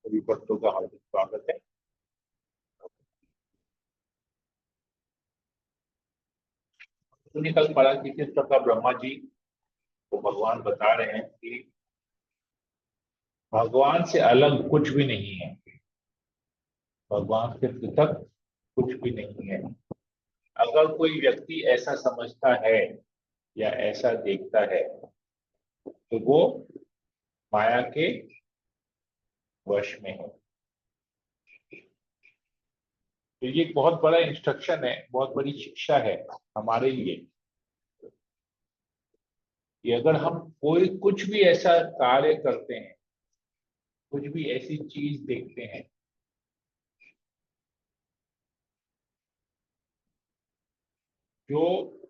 सभी भक्तों का हार्दिक स्वागत है। हमने कल पढ़ा कि किस प्रकार ब्रह्मा जी को भगवान बता रहे हैं कि भगवान से अलग कुछ भी नहीं है, भगवान से पृथक कुछ भी नहीं है। अगर कोई व्यक्ति ऐसा समझता है या ऐसा देखता है तो वो माया के वश में है। तो ये एक बहुत बड़ा इंस्ट्रक्शन है, बहुत बड़ी शिक्षा है हमारे लिए कि अगर हम कोई कुछ भी ऐसा कार्य करते हैं, कुछ भी ऐसी चीज देखते हैं जो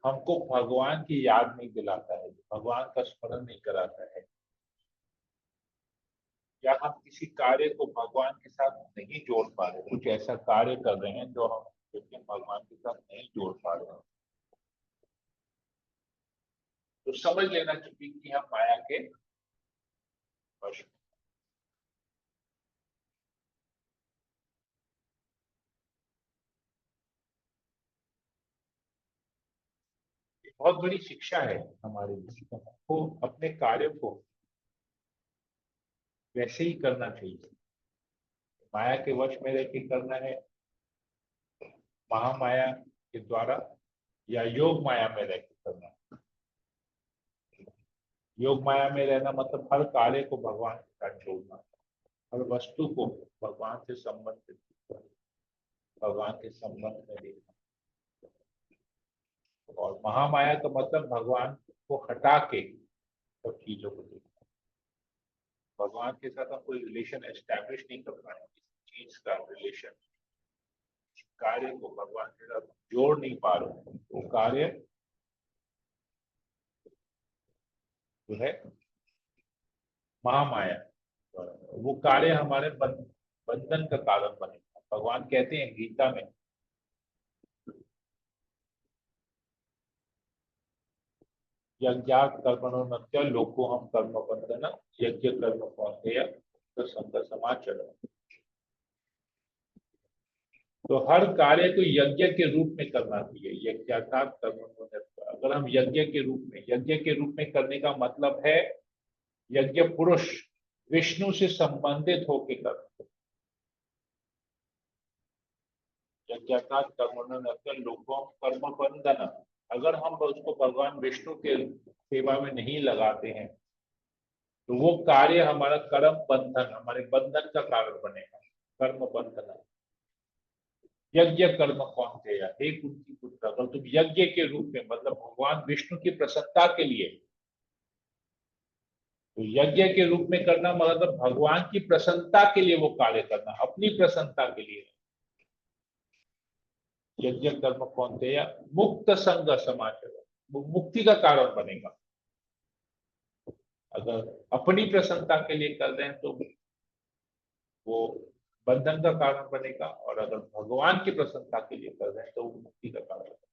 हमको भगवान की याद नहीं दिलाता है, भगवान का स्मरण नहीं कराता है, या हम किसी कार्य को भगवान के साथ नहीं जोड़ पा रहे, कुछ ऐसा कार्य कर रहे हैं जो हम लेकिन भगवान के साथ नहीं जोड़ पा रहे हैं, तो समझ लेना चाहिए कि हम माया के वश में। ये बहुत बड़ी शिक्षा है हमारे लिए, तो हमको अपने कार्य को वैसे ही करना चाहिए। माया के वश में रह के करना है, महामाया के द्वारा, या योग माया में रह के करना है। योग माया में रहना मतलब हर कार्य को भगवान के साथ जोड़ना, हर वस्तु को भगवान से संबंधित, भगवान के संबंध में देखना। और महामाया का मतलब भगवान को हटा के सब चीजों को देखना। भगवान के साथ हम कोई रिलेशन एस्टैब्लिश नहीं कर पाए, किसी चीज का रिलेशन, कार्य को भगवान के साथ जोड़ नहीं पा रहे, वो कार्य जो है महामाया, वो कार्य हमारे बंधन का कारण बनेगा। भगवान कहते हैं गीता में, यज्ञात् कर्मणो नत्य लोको हम कर्म बंधन यज्ञ कर्म कौन्तेय संग समाचर। तो हर कार्य को यज्ञ के रूप में करना चाहिए। यज्ञात् कर्मणो नत्य, अगर हम यज्ञ के रूप में, यज्ञ के रूप में करने का मतलब है यज्ञ पुरुष विष्णु से संबंधित होकर करना। यज्ञात् कर्मणो नत्य लोको कर्म बंधन, अगर हम उसको भगवान विष्णु के सेवा में नहीं लगाते हैं तो वो कार्य हमारा कर्म बंधन, हमारे बंधन का कारण बनेगा। कर्म बंधन, यज्ञ कर्म कौन थे, हे कुंती पुत्र, अगर तुम यज्ञ के रूप में मतलब भगवान विष्णु की प्रसन्नता के लिए, तो यज्ञ के रूप में करना मतलब भगवान की प्रसन्नता के लिए वो कार्य करना, अपनी प्रसन्नता के लिए। यज्ञ कर्म कौन थे या मुक्त संग समाचर, वो मुक्ति का कारण बनेगा। अगर अपनी प्रसन्नता के लिए कर रहे हैं तो वो बंधन का कारण बनेगा, और अगर भगवान की प्रसन्नता के लिए कर रहे हैं तो वो मुक्ति का कारण बनेगा।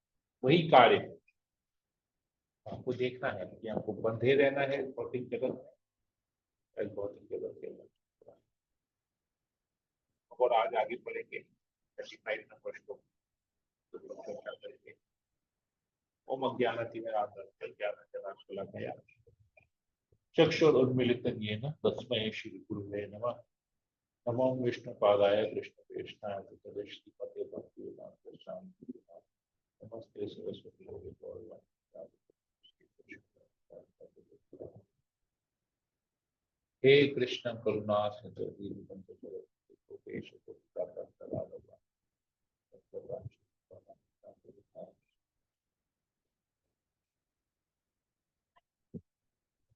वही कार्य आपको देखना है कि आपको बंधे रहना है भौतिक जगत में, भौतिक जगत के अंदर। और आज आगे बढ़ेंगे 35 नंबर श्लोक तो चर्चा करेंगे। ओम अज्ञानतिमिरान्धस्य ज्ञानञ्जनाशलाकया चक्षुरुन्मीलितं येन तस्मै श्रीगुरुवे नमः। नमो विष्णुपादाय कृष्णप्रेष्ठाय भूतले श्रीमते भक्तिवेदान्त स्वामी नमस्ते सरस्वती देवे गौरवाणी। हे कृष्ण करुणा सिंधु दीनबंधु जगत गोपेश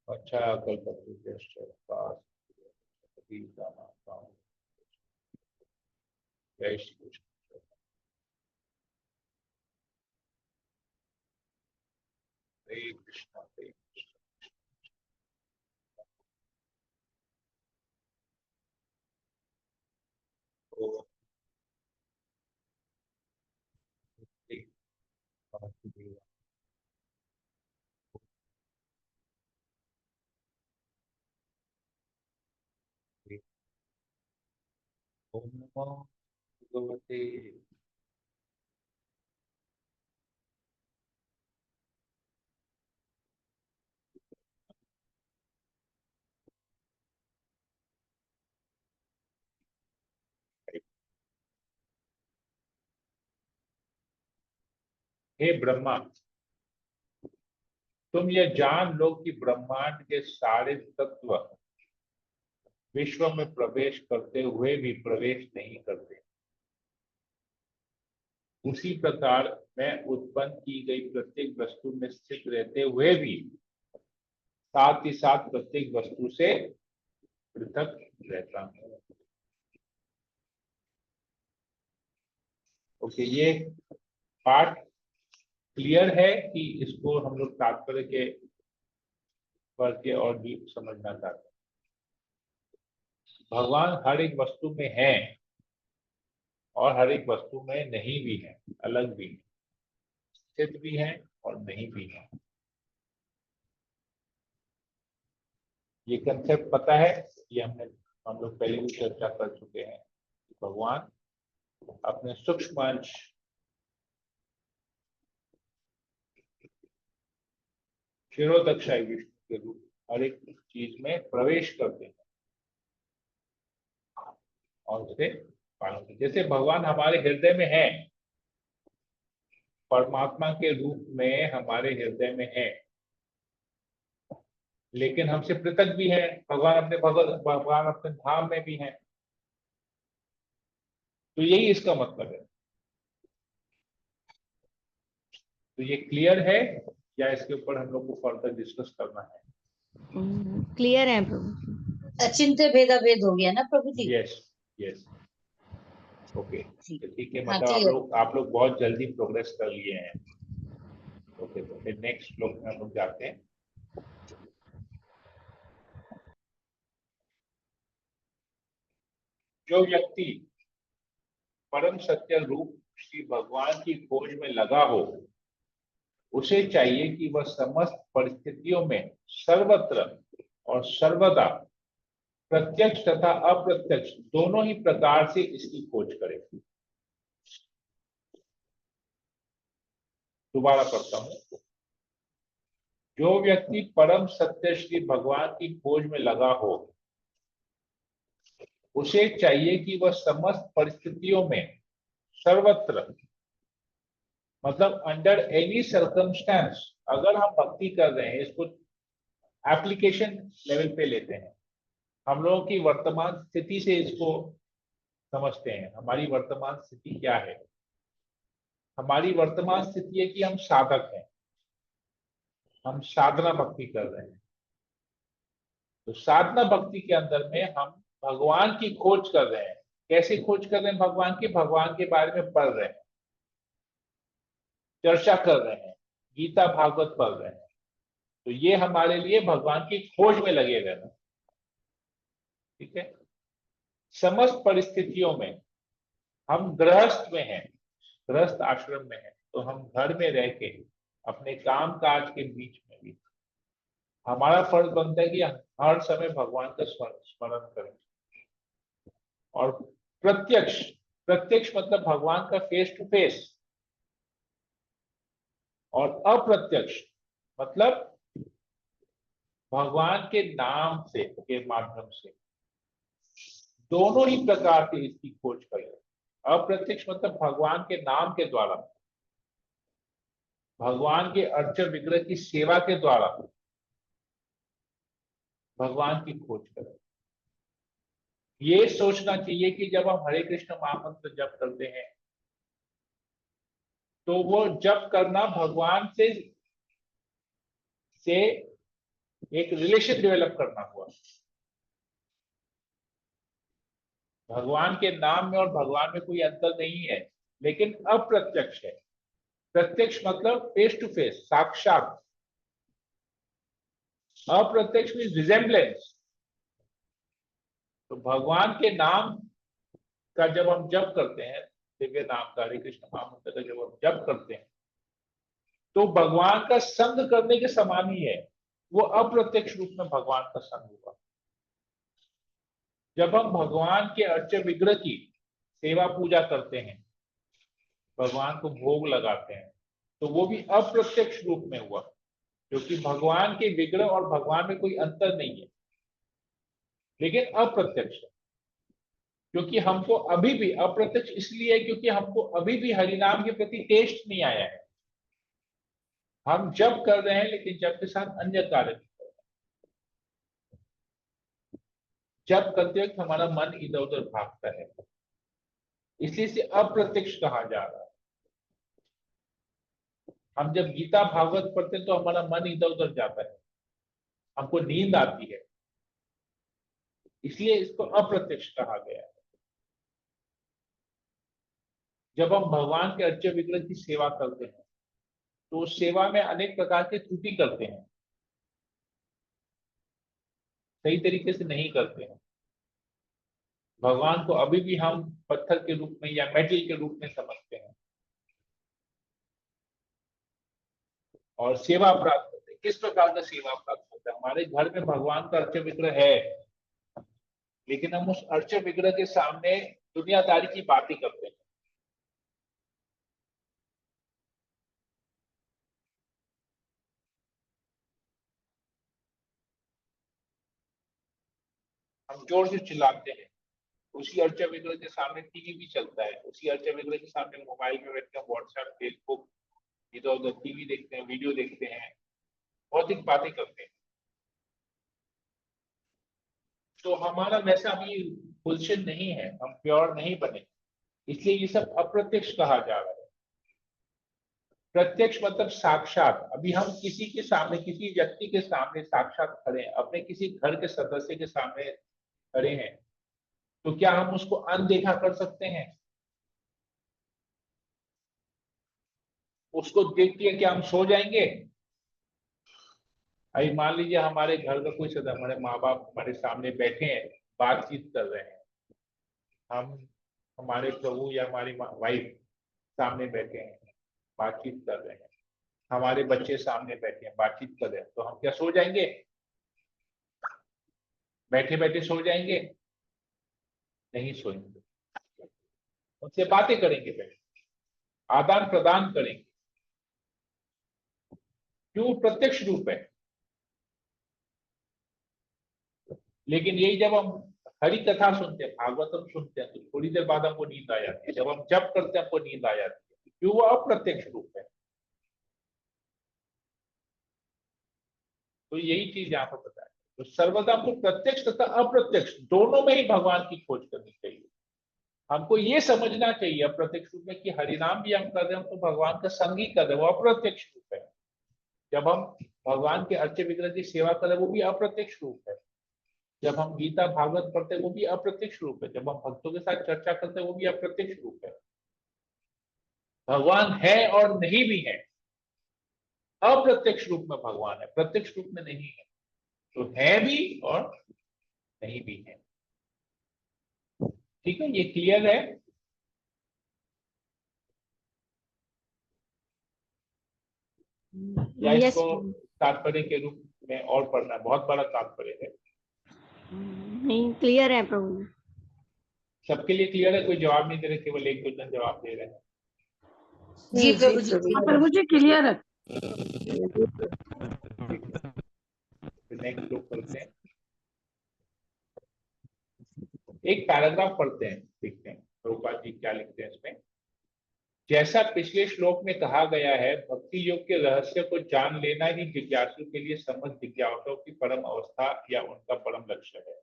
अच्छा कल्पतरुभ्यश्च जय श्री कृष्ण। हरे कृष्ण हरे कृष्ण। ओम नमो भगवते। हे ब्रह्मा, तुम ये जान लो कि ब्रह्मांड के सारे तत्व विश्व में प्रवेश करते हुए भी प्रवेश नहीं करते। उसी प्रकार मैं उत्पन्न की गई प्रत्येक वस्तु में स्थित रहते हुए भी साथ ही साथ प्रत्येक वस्तु से पृथक रहता हूं। ओके, ये पार्ट क्लियर है कि इसको हम लोग तात्पर्य के पढ़ के और भी समझना चाहते हैं। भगवान हर एक वस्तु में है और हर एक वस्तु में नहीं भी है, अलग भी है, स्थित भी है और नहीं भी है। ये कंसेप्ट पता है, ये हम लोग पहले भी चर्चा कर चुके हैं। भगवान अपने सूक्ष्म अंश क्षीरोदक्षाई विष्णु के रूप हर एक चीज में प्रवेश करते हैं और उसे पालन करते हैं। जैसे भगवान हमारे हृदय में है, परमात्मा के रूप में हमारे हृदय में है, लेकिन हमसे पृथक भी है। भगवान अपने धाम में भी है। तो यही इसका मतलब है। तो ये क्लियर है या इसके ऊपर हम लोग को फर्दर डिस्कस करना है? क्लियर है प्रभु। अचिंत्य भेदा भेद हो गया ना प्रभु जी? यस यस, ओके ठीक है। हाँ, मतलब आप लोग बहुत जल्दी प्रोग्रेस कर लिए हैं। ओके, तो फिर नेक्स्ट श्लोक में हम लोग जाते हैं। जो व्यक्ति परम सत्य रूप श्री भगवान की खोज में लगा हो, उसे चाहिए कि वह समस्त परिस्थितियों में सर्वत्र और सर्वदा प्रत्यक्ष तथा अप्रत्यक्ष दोनों ही प्रकार से इसकी खोज करे। दोबारा पढ़ता हूं। जो व्यक्ति परम सत्य श्री भगवान की खोज में लगा हो, उसे चाहिए कि वह समस्त परिस्थितियों में सर्वत्र, मतलब अंडर एनी सर्कमस्टेंस, अगर हम भक्ति कर रहे हैं, इसको एप्लीकेशन लेवल पे लेते हैं, हम लोगों की वर्तमान स्थिति से इसको समझते हैं। हमारी वर्तमान स्थिति क्या है? हमारी वर्तमान स्थिति है कि हम साधक हैं, हम साधना भक्ति कर रहे हैं। तो साधना भक्ति के अंदर में हम भगवान की खोज कर रहे हैं। कैसे खोज कर रहे हैं भगवान की? भगवान के बारे में पढ़ रहे हैं, चर्चा कर रहे हैं, गीता भागवत पढ़ रहे हैं। तो ये हमारे लिए भगवान की खोज में लगे रहना। ठीक है। समस्त परिस्थितियों में हम गृहस्थ में हैं, गृहस्थ आश्रम में हैं, तो हम घर में रह के अपने काम काज के बीच में भी हमारा फर्ज बनता है कि हर समय भगवान का स्मरण करें। और प्रत्यक्ष, प्रत्यक्ष मतलब भगवान का फेस टू फेस, और अप्रत्यक्ष मतलब भगवान के नाम से, के माध्यम से, दोनों ही प्रकार से इसकी खोज करें। अप्रत्यक्ष मतलब भगवान के नाम के द्वारा, भगवान के अर्चन विग्रह की सेवा के द्वारा भगवान की खोज करें। ये सोचना चाहिए कि जब हम हरे कृष्ण महामंत्र जप करते हैं, तो वो जप करना भगवान से एक रिलेशन डेवलप करना हुआ। भगवान के नाम में और भगवान में कोई अंतर नहीं है, लेकिन अप्रत्यक्ष है। प्रत्यक्ष मतलब फेस टू फेस, साक्षात। अप्रत्यक्ष मीन्स रिजेम्बलेंस। तो भगवान के नाम का जब हम जप करते हैं, दिव्य नाम का, हरे कृष्ण महामंत्र का जब हम जप करते हैं, तो भगवान का संग करने के समान ही है। वो अप्रत्यक्ष रूप में भगवान का संग हुआ। जब हम भगवान के अर्च विग्रह की सेवा पूजा करते हैं, भगवान को भोग लगाते हैं, तो वो भी अप्रत्यक्ष रूप में हुआ, क्योंकि भगवान के विग्रह और भगवान में कोई अंतर नहीं है, लेकिन अप्रत्यक्ष है। क्योंकि हमको अभी भी अप्रत्यक्ष इसलिए है क्योंकि हमको अभी भी हरिनाम के प्रति टेस्ट नहीं आया है। हम जप कर रहे हैं लेकिन जप के साथ अन्य कार्य कर रहे हैं। जप करते वक्त हमारा मन इधर उधर भागता है, इसलिए इसे अप्रत्यक्ष कहा जा रहा है। हम जब गीता भागवत पढ़ते हैं तो हमारा मन इधर उधर जाता है, हमको नींद आती है, इसलिए इसको अप्रत्यक्ष कहा गया है। जब हम भगवान के अर्च्य विग्रह की सेवा करते हैं तो उस सेवा में अनेक प्रकार की त्रुटि करते हैं, सही तरीके से नहीं करते हैं। भगवान को अभी भी हम पत्थर के रूप में या मेटल के रूप में समझते हैं और सेवा प्राप्त करते हैं। किस प्रकार का सेवा प्राप्त होता है? हमारे घर में भगवान का अर्च्य विग्रह है, लेकिन हम उस अर्च्य विग्रह के सामने दुनियादारी की बातें करते हैं। हम जोर से चिल्लाते हैं, उसी अर्च्य विग्रह के सामने टीवी भी चलता है, उसी अर्च्य विग्रह के सामने मोबाइल में बैठकर व्हाट्सएप, फेसबुक, इधर उधर टीवी देखते हैं, वीडियो देखते हैं, भौतिक बातें करते हैं। तो हमारा वैसा भी पोजीशन नहीं है, हम प्योर नहीं बने, इसलिए ये सब अप्रत्यक्ष कहा जा रहा है। प्रत्यक्ष मतलब साक्षात। अभी हम किसी के सामने, किसी व्यक्ति के सामने साक्षात खड़े हैं, अपने किसी घर के सदस्य के सामने खड़े हैं, तो क्या हम उसको अनदेखा कर सकते हैं? उसको देख के क्या हम सो जाएंगे? अभी मान लीजिए हमारे घर का कोई सदस्य, हमारे माँ बाप हमारे सामने बैठे हैं, बातचीत कर रहे हैं, हम हमारे प्रभु या हमारी वाइफ सामने बैठे हैं, बातचीत कर रहे हैं, हमारे बच्चे सामने बैठे हैं, बातचीत कर रहे हैं, तो हम क्या सो जाएंगे? बैठे बैठे सो जाएंगे? नहीं सोएंगे, उनसे बातें करेंगे, बैठे आदान प्रदान करेंगे। क्यों? प्रत्यक्ष रूप है। लेकिन यही जब हम हरि कथा सुनते हैं, भागवतम सुनते हैं, तो थोड़ी देर बाद हमको नींद आ जाती है। जब हम जप करते हैं हमको नींद आ जाती है। क्यों? वो अप्रत्यक्ष रूप है। तो यही चीज यहाँ पर बताया। तो सर्वदा हमको प्रत्यक्ष तथा अप्रत्यक्ष दोनों में ही भगवान की खोज करनी चाहिए। हमको ये समझना चाहिए अप्रत्यक्ष रूप में कि हरिनाम भी हम कर रहे हैं तो भगवान का संग ही कर रहे हैं, वो अप्रत्यक्ष रूप है। जब हम भगवान के अर्च्य विग्रह की सेवा कर रहे हैं वो भी अप्रत्यक्ष रूप है। जब हम गीता भागवत पढ़ते हैं वो भी अप्रत्यक्ष रूप है। जब हम भक्तों के साथ चर्चा करते हैं वो भी अप्रत्यक्ष रूप है। भगवान है और नहीं भी है। अप्रत्यक्ष रूप में भगवान है, प्रत्यक्ष रूप में नहीं है। तो है भी और नहीं भी है। ठीक है, ये क्लियर है? या यस इसको तात्पर्य के रूप में और पढ़ना? बहुत बड़ा तात्पर्य है। नहीं, क्लियर है प्रभु। सबके लिए क्लियर है? कोई जवाब नहीं दे रहे, केवल एक दो जन जवाब दे रहे हैं। जी प्रभु जी, प्रभु जी क्लियर है। नेक्स्ट लोग पढ़ते हैं, एक पैराग्राफ पढ़ते हैं, देखते हैं प्रभुपाद जी क्या लिखते हैं इसमें। जैसा पिछले श्लोक में कहा गया है, भक्ति योग के रहस्य को जान लेना ही जिज्ञासु के लिए समस्त जिज्ञासुओं की परम अवस्था या उनका परम लक्ष्य है।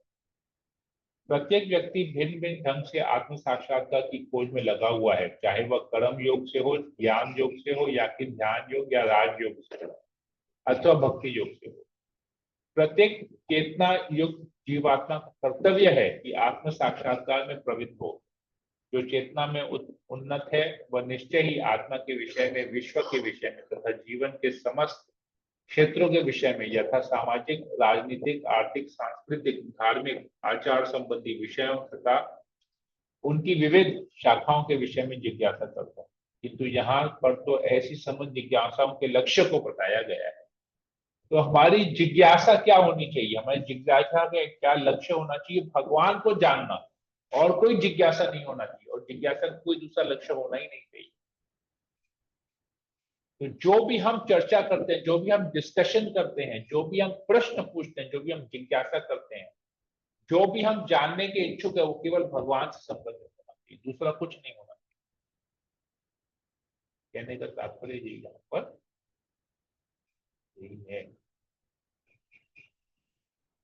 प्रत्येक व्यक्ति भिन्न भिन्न ढंग से आत्म साक्षात्कार की खोज में लगा हुआ है, चाहे वह कर्म योग से हो, ज्ञान योग से हो, या फिर ध्यान योग या राजयोग से हो, अथवा भक्ति योग से हो। प्रत्येक चेतना युक्त जीवात्मा का कर्तव्य है कि आत्म साक्षात्कार में प्रवृत्त हो। जो चेतना में उन्नत है वह निश्चय ही आत्मा के विषय में, विश्व के विषय में तथा जीवन के समस्त क्षेत्रों के विषय में यथा सामाजिक, राजनीतिक, आर्थिक, सांस्कृतिक, धार्मिक, आचार संबंधी विषयों तथा उनकी विविध शाखाओं के विषय में जिज्ञासा करता है। किंतु यहाँ पर तो ऐसी समझ जिज्ञासाओं के लक्ष्य को बताया गया है। तो हमारी जिज्ञासा क्या होनी चाहिए? हमारी जिज्ञासा का क्या लक्ष्य होना चाहिए? भगवान को जानना। और कोई जिज्ञासा नहीं होना चाहिए, और जिज्ञासा का कोई दूसरा लक्ष्य होना ही नहीं चाहिए। तो जो भी हम चर्चा करते हैं, जो भी हम डिस्कशन करते हैं, जो भी हम प्रश्न पूछते हैं, जो भी हम जिज्ञासा करते हैं, जो भी हम जानने के इच्छुक है, वो केवल भगवान से संबंधित होना चाहिए, दूसरा कुछ नहीं होना चाहिए। कहने का तात्पर्य यही यहाँ पर यही है।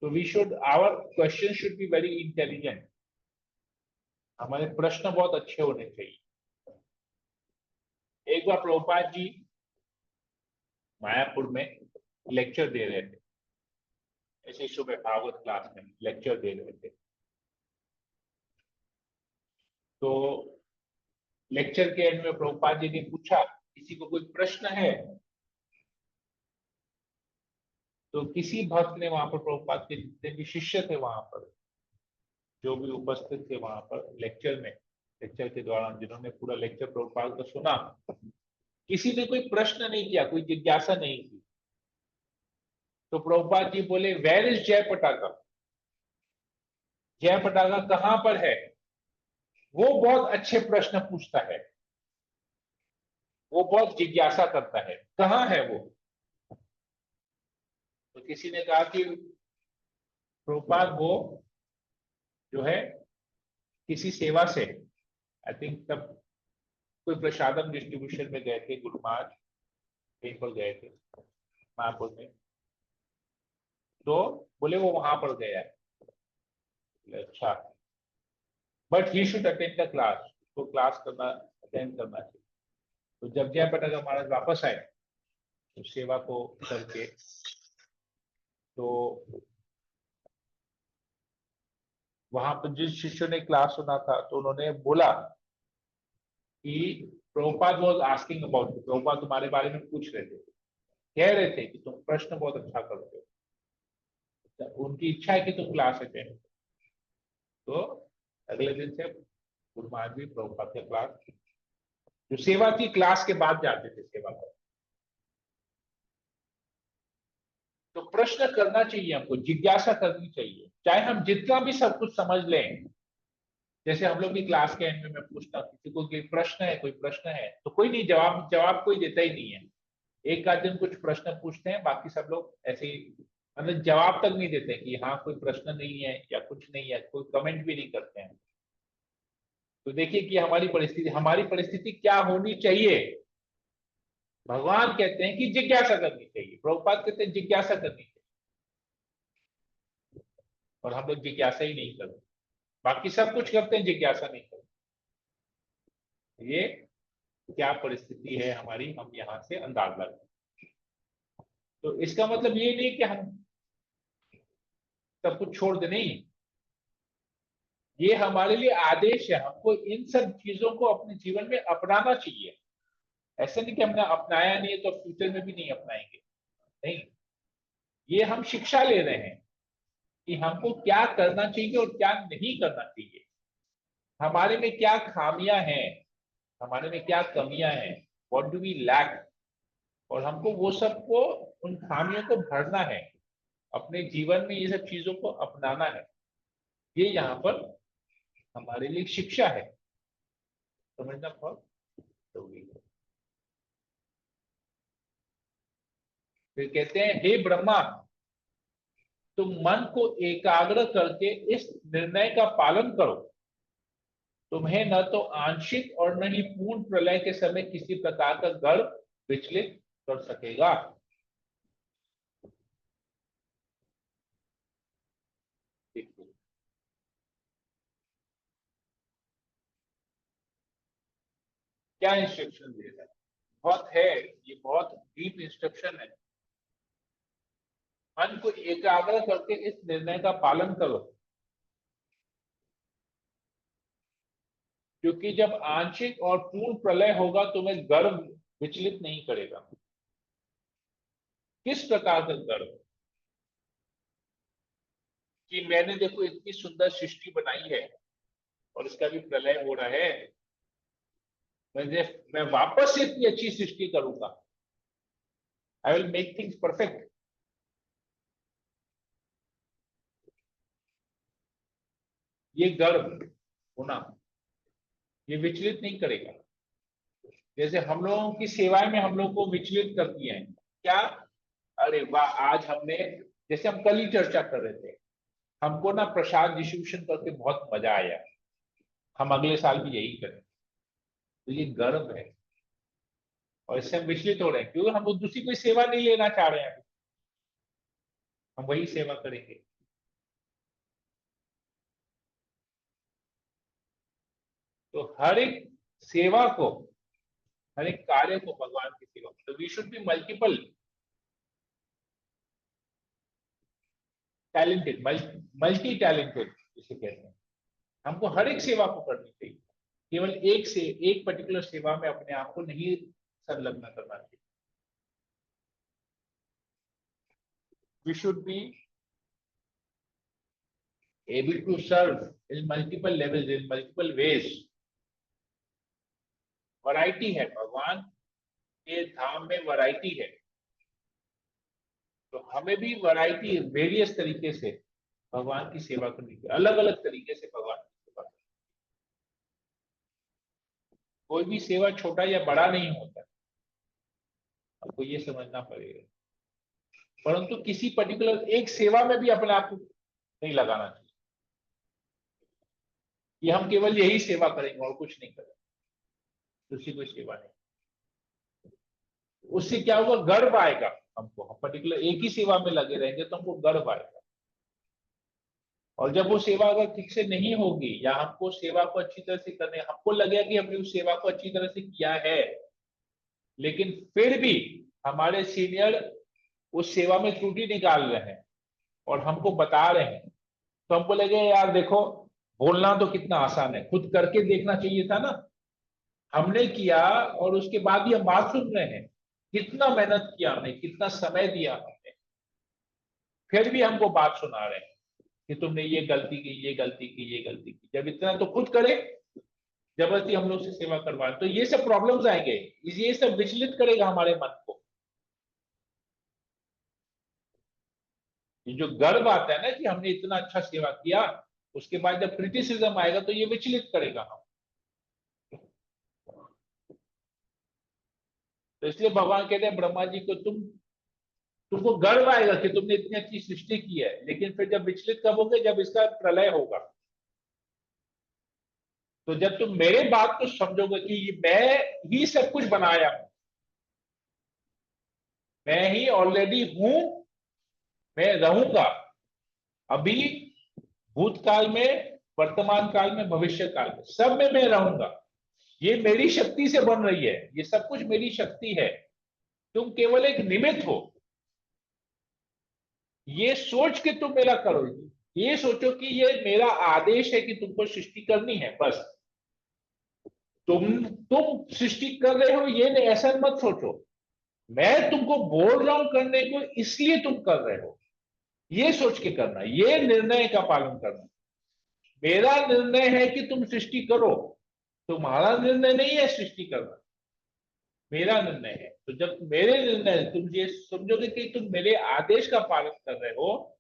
तो we should, our question should be very intelligent, हमारे प्रश्न बहुत अच्छे होने चाहिए। एक बार प्रभुपाद जी मायापुर में लेक्चर दे रहे थे, ऐसे सुबह भागवत क्लास में लेक्चर दे रहे थे। तो लेक्चर के एंड में प्रभुपाद जी ने पूछा, किसी को कोई प्रश्न है? तो किसी भक्त ने वहां पर, प्रभुपाद के जितने भी शिष्य थे वहां पर, जो भी उपस्थित थे वहां पर लेक्चर में, लेक्चर के दौरान जिन्होंने पूरा लेक्चर प्रभुपाद का सुना, किसी ने कोई प्रश्न नहीं किया, कोई जिज्ञासा नहीं की। तो प्रभुपाद जी बोले, वेयर इज जय पटाखा? जय पटाखा कहां पर है? वो बहुत अच्छे प्रश्न पूछता है, वो बहुत जिज्ञासा करता है, कहां है वो? तो किसी ने कहा कि प्रभुपाद वो जो है किसी सेवा से, आई थिंक तब कोई प्रसादम डिस्ट्रीब्यूशन में गए थे, गुरुमाज कहीं पर गए थे महापुर में, तो बोले वो वहां पर गया है। बोले, अच्छा, but he should attend the class, तो क्लास करना, अटेंड करना चाहिए। तो जब जय पटाखा महाराज वापस आए तो सेवा को करके, तो वहां पर जिस शिष्य ने क्लास सुना था, तो उन्होंने बोला कि Prabhupada was asking about, Prabhupada तुम्हारे बारे में पूछ रहे थे, कह रहे थे कि तुम प्रश्न बहुत अच्छा करते हो, तो उनकी इच्छा है कि तुम क्लास अटेंड। तो अगले दिन से गुरु महाराज भी प्रभुपाद के क्लास, जो सेवा की क्लास के बाद जाते थे सेवा कर। तो प्रश्न करना चाहिए, हमको जिज्ञासा करनी चाहिए, चाहे हम जितना भी सब कुछ समझ लें। जैसे हम लोग भी क्लास के एंड में मैं पूछता हूँ, किसी को कोई प्रश्न है, कोई प्रश्न है, तो कोई नहीं, जवाब जवाब कोई देता ही नहीं है। एक आध दिन कुछ प्रश्न पूछते हैं, बाकी सब लोग ऐसे ही, मतलब जवाब तक नहीं देते कि हाँ कोई प्रश्न नहीं है या कुछ नहीं है, कोई कमेंट भी नहीं करते हैं। तो देखिए कि हमारी परिस्थिति क्या होनी चाहिए। भगवान कहते हैं कि जिज्ञासा करनी चाहिए, प्रभुपाद कहते हैं जिज्ञासा करनी चाहिए, और हम लोग जिज्ञासा ही नहीं करते, बाकी सब कुछ करते हैं, जिज्ञासा नहीं करते। ये क्या परिस्थिति है हमारी, हम यहाँ से अंदाज लगाते। तो इसका मतलब ये नहीं कि हम सब कुछ छोड़ दे, नहीं, ये हमारे लिए आदेश है, हमको इन सब चीजों को अपने जीवन में अपनाना चाहिए। ऐसे नहीं कि हमने अपनाया नहीं है तो फ्यूचर में भी नहीं अपनाएंगे, नहीं, ये हम शिक्षा ले रहे हैं कि हमको क्या करना चाहिए और क्या नहीं करना चाहिए, हमारे में क्या खामियां हैं, हमारे में क्या कमियां हैं, व्हाट डू वी लैक, और हमको वो सबको, उन खामियों को भरना है, अपने जीवन में ये सब चीजों को अपनाना है। ये यहाँ पर हमारे लिए शिक्षा है, समझना बहुत जरूरी है। फिर कहते हैं, हे ब्रह्मा, तुम मन को एकाग्र करके इस निर्णय का पालन करो, तुम्हें न तो आंशिक और न ही पूर्ण प्रलय के समय किसी प्रकार का गर्भ विचलित कर सकेगा। देखिए क्या इंस्ट्रक्शन दे रहा है, बहुत है, ये बहुत डीप इंस्ट्रक्शन है। मन को एकाग्र करके इस निर्णय का पालन करो, क्योंकि जब आंशिक और पूर्ण प्रलय होगा तुम्हें गर्भ विचलित नहीं करेगा। किस प्रकार का गर्भ? कि मैंने देखो इतनी सुंदर सृष्टि बनाई है और इसका भी प्रलय हो रहा है, मैं वापस से इतनी अच्छी सृष्टि करूंगा, I will make things perfect. ये गर्भ होना, ये विचलित नहीं करेगा। जैसे हम लोगों की सेवाएं में हम लोग को विचलित करती हैं क्या, अरे वाह आज हमने, जैसे हम कल ही चर्चा कर रहे थे, हमको ना प्रसाद डिस्ट्रीब्यूशन करके बहुत मजा आया, हम अगले साल भी यही करें, तो ये गर्व है। और इससे हम विचलित हो रहे हैं क्योंकि हम दूसरी कोई सेवा नहीं लेना चाह रहे हैं, हम वही सेवा करेंगे। तो हर एक सेवा को, हर एक कार्य को भगवान की सेवा, तो we should be multiple talented, multi talented जिसे कहते हैं। हमको हर एक सेवा को करनी चाहिए, केवल एक पर्टिकुलर सेवा में अपने आप को नहीं संलग्न करना चाहिए। We should be able to serve in multiple levels, in multiple ways। Variety है, भगवान के धाम में वैरायटी है, तो हमें भी वैरायटी, वेरियस तरीके से भगवान की सेवा करनी चाहिए, अलग अलग तरीके से भगवान की सेवा करनी। कोई भी सेवा छोटा या बड़ा नहीं होता, आपको ये समझना पड़ेगा। परंतु किसी पर्टिकुलर एक सेवा में भी अपने आप को नहीं लगाना चाहिए कि हम केवल यही सेवा करेंगे और कुछ नहीं करेंगे, दूसरी कोई सेवा नहीं। उससे क्या होगा, गर्व आएगा हमको, हम पर्टिकुलर एक ही सेवा में लगे रहेंगे तो हमको गर्व आएगा। और जब वो सेवा अगर ठीक से नहीं होगी या हमको सेवा को अच्छी तरह से करने, हमको लगेगा कि हमने उस सेवा को अच्छी तरह से किया है, लेकिन फिर भी हमारे सीनियर उस सेवा में त्रुटि निकाल रहे हैं और हमको बता रहे हैं, तो हमको लगेगा यार देखो, बोलना तो कितना आसान है, खुद करके देखना चाहिए था ना। हमने किया और उसके बाद भी हम बात सुन रहे हैं, कितना मेहनत किया हमने, कितना समय दिया हमने, फिर भी हमको बात सुना रहे हैं कि तुमने ये गलती की, ये गलती की, ये गलती की। जब इतना तो खुद करे, जबरदस्ती हम लोग से सेवा करवाए, तो ये सब प्रॉब्लम्स आएंगे, ये सब विचलित करेगा हमारे मन को। ये जो गर्व आता है ना कि हमने इतना अच्छा सेवा किया, उसके बाद जब क्रिटिसिज्म आएगा तो ये विचलित करेगा हम। तो इसलिए भगवान कहते हैं ब्रह्मा जी को, तुमको गर्व आएगा कि तुमने इतनी अच्छी सृष्टि की है, लेकिन फिर जब विचलित कब होगे, जब इसका प्रलय होगा। तो जब तुम मेरे बात को समझोगे कि मैं ही सब कुछ बनाया हूं, मैं ही ऑलरेडी हूं, मैं रहूंगा अभी, भूतकाल में, वर्तमान काल में, भविष्य काल में, सब में मैं रहूंगा, ये मेरी शक्ति से बन रही है, ये सब कुछ मेरी शक्ति है, तुम केवल एक निमित्त हो। ये सोच के तुम मेरा करो, ये सोचो कि ये मेरा आदेश है कि तुमको सृष्टि करनी है, बस। तुम सृष्टि कर रहे हो ये नहीं, ऐसा मत सोचो, मैं तुमको बोल रहा हूं करने को इसलिए तुम कर रहे हो, ये सोच के करना, ये निर्णय का पालन करना। मेरा निर्णय है कि तुम सृष्टि करो, तुम्हारा निर्णय नहीं है सृष्टि करना, मेरा निर्णय है। तो जब मेरे निर्णय, तुम ये समझोगे कि तुम मेरे आदेश का पालन कर रहे हो,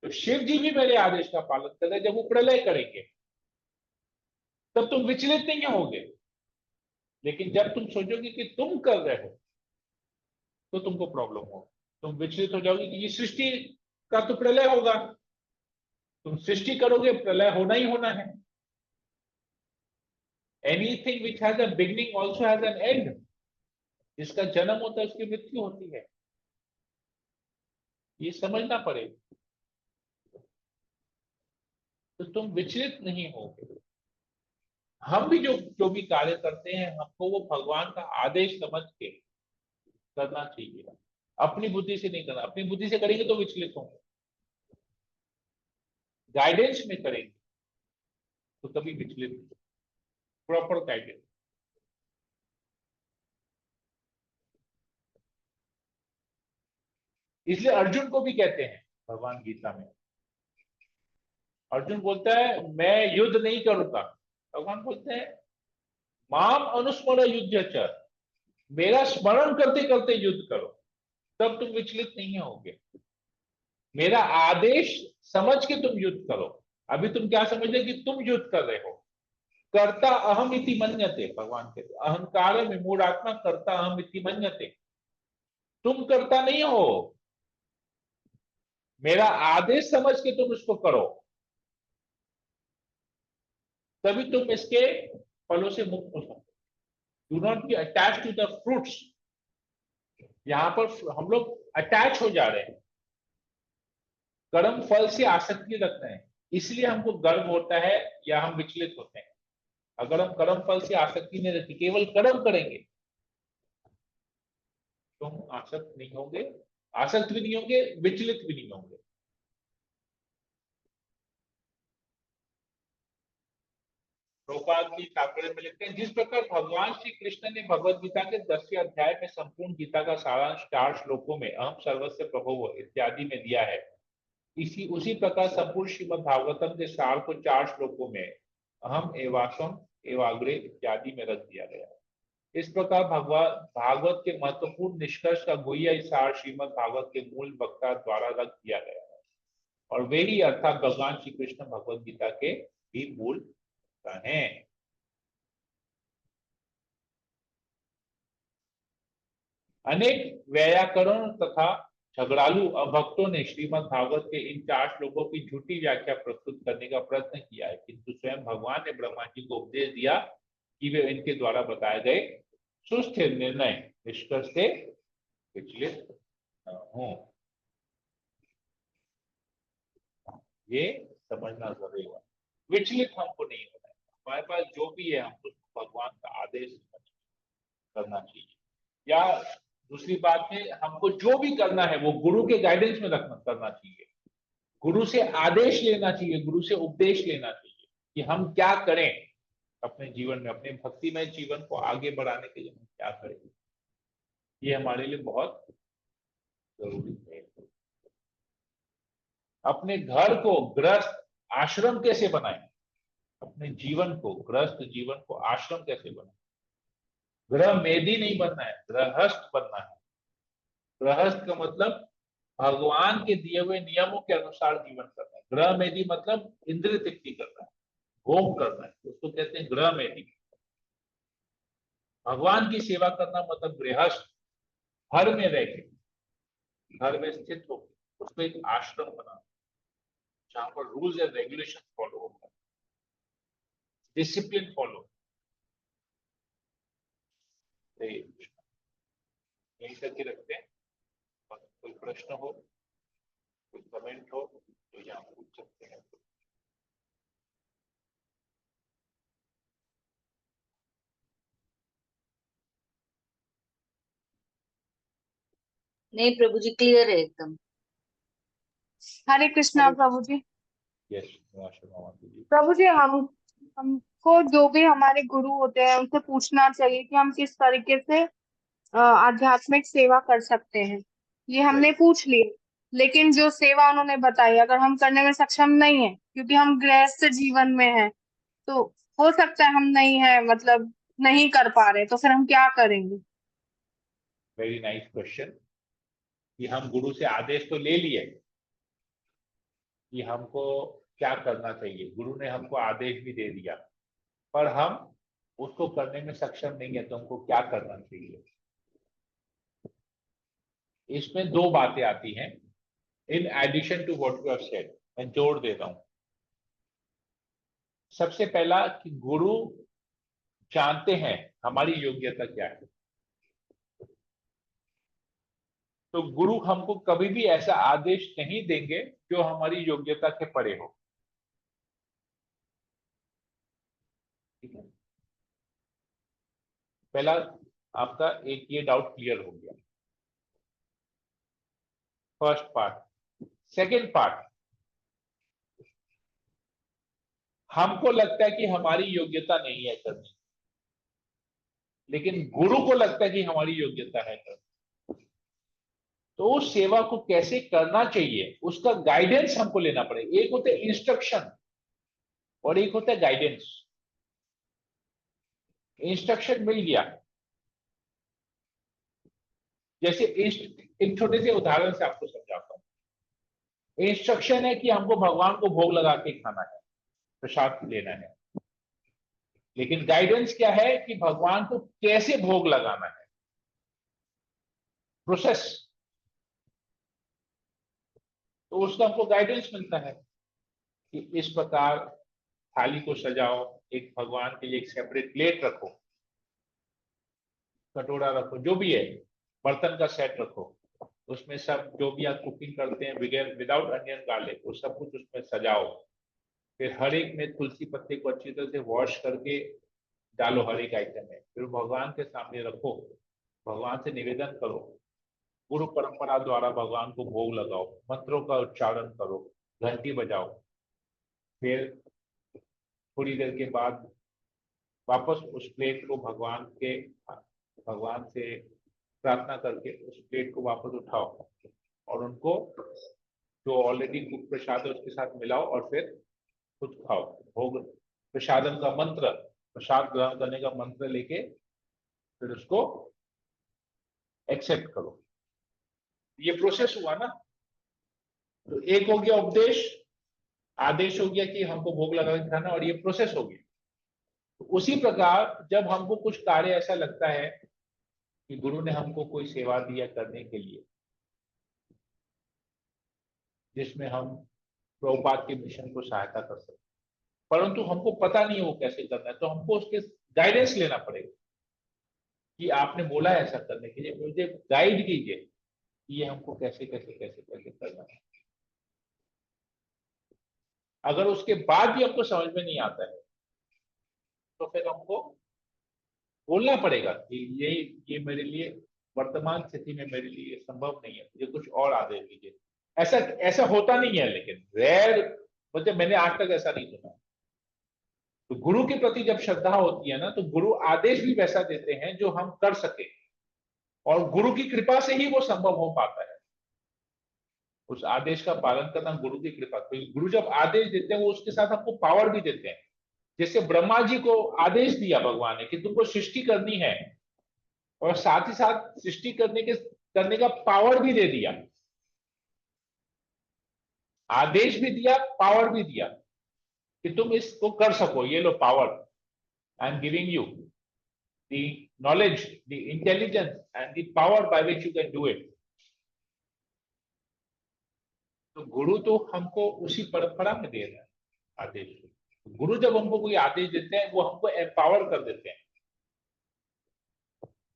तो शिव जी भी मेरे आदेश का पालन कर रहे हैं। जब वो प्रलय करेंगे तब तुम विचलित नहीं होगे, लेकिन जब तुम सोचोगे कि तुम कर रहे हो तो तुमको प्रॉब्लम होगा, तुम विचलित हो जाओगे कि ये सृष्टि का तो प्रलय होगा, तुम सृष्टि करोगे, प्रलय होना ही होना है। Anything which has a beginning also has an and. जिसका जन्म होता है उसकी मृत्यु होती है, ये समझना पड़ेगा। तो तुम विचलित नहीं होगे। हम भी जो जो भी कार्य करते हैं, हमको वो भगवान का आदेश समझ के करना चाहिए, अपनी बुद्धि से नहीं करना। अपनी बुद्धि से करेंगे तो विचलित होंगे, गाइडेंस में करेंगे तो कभी विचलित नहीं, प्रॉपर गाइडेंस। इसलिए अर्जुन को भी कहते हैं भगवान गीता में, अर्जुन बोलता है मैं युद्ध नहीं करूंगा, भगवान बोलते हैं माम अनुस्मर युद्ध च, मेरा स्मरण करते करते युद्ध करो, तब तुम विचलित नहीं होगे। मेरा आदेश समझ के तुम युद्ध करो। अभी तुम क्या समझ रहे कि तुम युद्ध कर रहे हो, कर्ता अहम इति मन्यते, भगवान कहते अहंकार में मूढ़ात्मा कर्ता अहम इति मन्यते। तुम कर्ता नहीं हो, मेरा आदेश समझ के तुम इसको करो, तभी तुम इसके फलों से मुक्त हो सकते। Do not be attach to the fruits. यहां पर हम लोग अटैच हो जा रहे हैं, कर्म फल से आसक्ति रखते हैं, इसलिए हमको गर्व होता है या हम विचलित होते हैं। अगर हम कर्म फल से आसक्ति नहीं रखते, केवल कर्म करेंगे, तो हम आसक्त नहीं होंगे, आसक्त भी नहीं होंगे, विचलित भी नहीं होंगे। प्रभुपाद जी तात्पर्य में लिखते हैं, जिस प्रकार भगवान श्री कृष्ण ने भगवद गीता के 10वें अध्याय में संपूर्ण गीता का सारांश 4 श्लोकों में अहम सर्वस्व प्रभुः इत्यादि में दिया है, उसी प्रकार संपूर्ण श्रीमद् भागवतम के सार को 4 श्लोकों में अहम एवासम एवाग्रे इत्यादि में रख दिया गया है। इस प्रकार भागवत के महत्वपूर्ण निष्कर्ष का गुह्य सार श्रीमद् भागवत के मूल वक्ता द्वारा रख दिया गया है, और वे ही अर्थात भगवान श्री कृष्ण भगवद गीता के भी मूल हैं। अनेक व्याकरण तथा झगड़ालू अभक्तों ने श्रीमद् भागवत के इन 4 श्लोकों की झूठी व्याख्या प्रस्तुत करने का प्रयत्न किया है, किंतु स्वयं भगवान ने ब्रह्मा जी को उपदेश दिया कि वे इनके द्वारा बताए गए सुस्थिर निर्णय निष्कर्ष से विचलित न हों। ये समझना जरूरी है, विचलित हमको नहीं होना है। हमारे पास जो भी है हमको भगवान का आदेश करना चाहिए, या दूसरी बात है हमको जो भी करना है वो गुरु के गाइडेंस में करना चाहिए, गुरु से आदेश लेना चाहिए, गुरु से उपदेश लेना चाहिए कि हम क्या करें अपने जीवन में, अपने भक्तिमय जीवन को आगे बढ़ाने के लिए हम क्या करें। ये हमारे लिए बहुत जरूरी है। अपने घर को गृहस्थ आश्रम कैसे बनाएं, अपने जीवन को गृहस्थ जीवन को आश्रम कैसे बनाएं। गृह मेदी नहीं बनना है, गृहस्थ बनना है। गृहस्थ का मतलब भगवान के दिए हुए नियमों के अनुसार जीवन करना है। गृह मेदी मतलब इंद्रिय तृप्ति करना है, भोग करना है, उसको कहते हैं गृह मेदी। भगवान की सेवा करना मतलब गृहस्थ, घर में रह के, घर में स्थित होकर उसको एक आश्रम बनाना, जहां पर रूल्स एंड रेगुलेशन फॉलो होगा, डिसिप्लिन फॉलो। यही करके रखते हैं। कोई प्रश्न हो, कोई कमेंट हो तो यहाँ पूछ सकते हैं। नहीं प्रभु जी, क्लियर है एकदम। हरे कृष्णा प्रभु जी। यस प्रभु जी, हमको जो भी हमारे गुरु होते हैं उनसे पूछना चाहिए कि हम किस तरीके से आध्यात्मिक सेवा कर सकते हैं। ये हमने पूछ लिए, लेकिन जो सेवा उन्होंने बताई अगर हम करने में सक्षम नहीं है, क्योंकि हम गृहस्थ जीवन में हैं, तो हो सकता है हम नहीं है, मतलब नहीं कर पा रहे, तो फिर हम क्या करेंगे। Very nice question. कि हम गुरु से आदेश तो ले लिए कि हमको क्या करना चाहिए, गुरु ने हमको आदेश भी दे दिया, पर हम उसको करने में सक्षम नहीं है, तो हमको क्या करना चाहिए। इसमें 2 बातें आती हैं in addition to what you have said, मैं जोड़ देता हूं। सबसे पहला कि गुरु जानते हैं हमारी योग्यता क्या है, तो गुरु हमको कभी भी ऐसा आदेश नहीं देंगे जो हमारी योग्यता के परे हो। ठीक है, पहला आपका एक ये डाउट क्लियर हो गया, फर्स्ट पार्ट। सेकेंड पार्ट, हमको लगता है कि हमारी योग्यता नहीं है करने, लेकिन गुरु को लगता है कि हमारी योग्यता है करने, तो उस सेवा को कैसे करना चाहिए उसका गाइडेंस हमको लेना पड़ेगा। एक होता है इंस्ट्रक्शन और एक होता है गाइडेंस। इंस्ट्रक्शन मिल गया, जैसे एक छोटे से उदाहरण से आपको समझाता हूं। इंस्ट्रक्शन है कि हमको भगवान को भोग लगा के खाना है, प्रसाद लेना है, लेकिन गाइडेंस क्या है कि भगवान को कैसे भोग लगाना है, प्रोसेस, तो उसका हमको गाइडेंस मिलता है कि इस प्रकार थाली को सजाओ, एक भगवान के लिए एक सेपरेट प्लेट रखो, कटोरा रखो, जो भी है, बर्तन का सेट रखो, उसमें सब जो भी आप कुकिंग करते हैं बगैर विदाउट अनियन गार्लिक, वो सब कुछ उसमें सजाओ। फिर हर एक में तुलसी पत्ते को अच्छी तरह से वॉश करके डालो हर एक आइटम में, फिर भगवान के सामने रखो, भगवान से निवेदन करो, गुरु परंपरा द्वारा भगवान को भोग लगाओ, मंत्रों का उच्चारण करो, घंटी बजाओ, फिर थोड़ी देर के बाद वापस उस प्लेट को भगवान से प्रार्थना करके उस प्लेट को वापस उठाओ और उनको जो ऑलरेडी कुक प्रसाद है उसके साथ मिलाओ और फिर खुद खाओ। भोग प्रसादन का मंत्र, प्रसाद ग्रहण करने का मंत्र लेके फिर उसको एक्सेप्ट करो। ये प्रोसेस हुआ ना, तो एक हो गया उपदेश, आदेश हो गया कि हमको भोग लगा के खाना, और ये प्रोसेस हो गया। तो उसी प्रकार जब हमको कुछ कार्य ऐसा लगता है कि गुरु ने हमको कोई सेवा दिया करने के लिए जिसमें हम प्रभुपाद के मिशन को सहायता कर सकते, परंतु हमको पता नहीं है वो कैसे करना है, तो हमको उसके गाइडेंस लेना पड़ेगा कि आपने बोला है ऐसा करने के लिए, मुझे गाइड कीजिए कि ये हमको कैसे कैसे कैसे कैसे करना है। अगर उसके बाद भी हमको समझ में नहीं आता है तो फिर हमको बोलना पड़ेगा कि ये मेरे लिए वर्तमान स्थिति में मेरे लिए संभव नहीं है, मुझे कुछ और आदेश दीजिए। ऐसा ऐसा होता नहीं है, लेकिन रेयर, मतलब मैंने आज तक ऐसा नहीं सुना। तो गुरु के प्रति जब श्रद्धा होती है ना, तो गुरु आदेश भी वैसा देते हैं जो हम कर सके, और गुरु की कृपा से ही वो संभव हो पाता है। उस आदेश का पालन करना गुरु की कृपा, तो गुरु जब आदेश देते हैं वो उसके साथ हमको पावर भी देते हैं। जैसे ब्रह्मा जी को आदेश दिया भगवान ने कि तुमको सृष्टि करनी है, और साथ ही साथ सृष्टि करने का पावर भी दे दिया, आदेश भी दिया, पावर भी दिया कि तुम इसको कर सको, ये low power, I am giving you the knowledge, the intelligence and the power by which you can do it. तो गुरु तो हमको उसी परंपरा में दे रहा है आदेश। गुरु जब हमको कोई आदेश देते हैं वो हमको एम्पावर कर देते हैं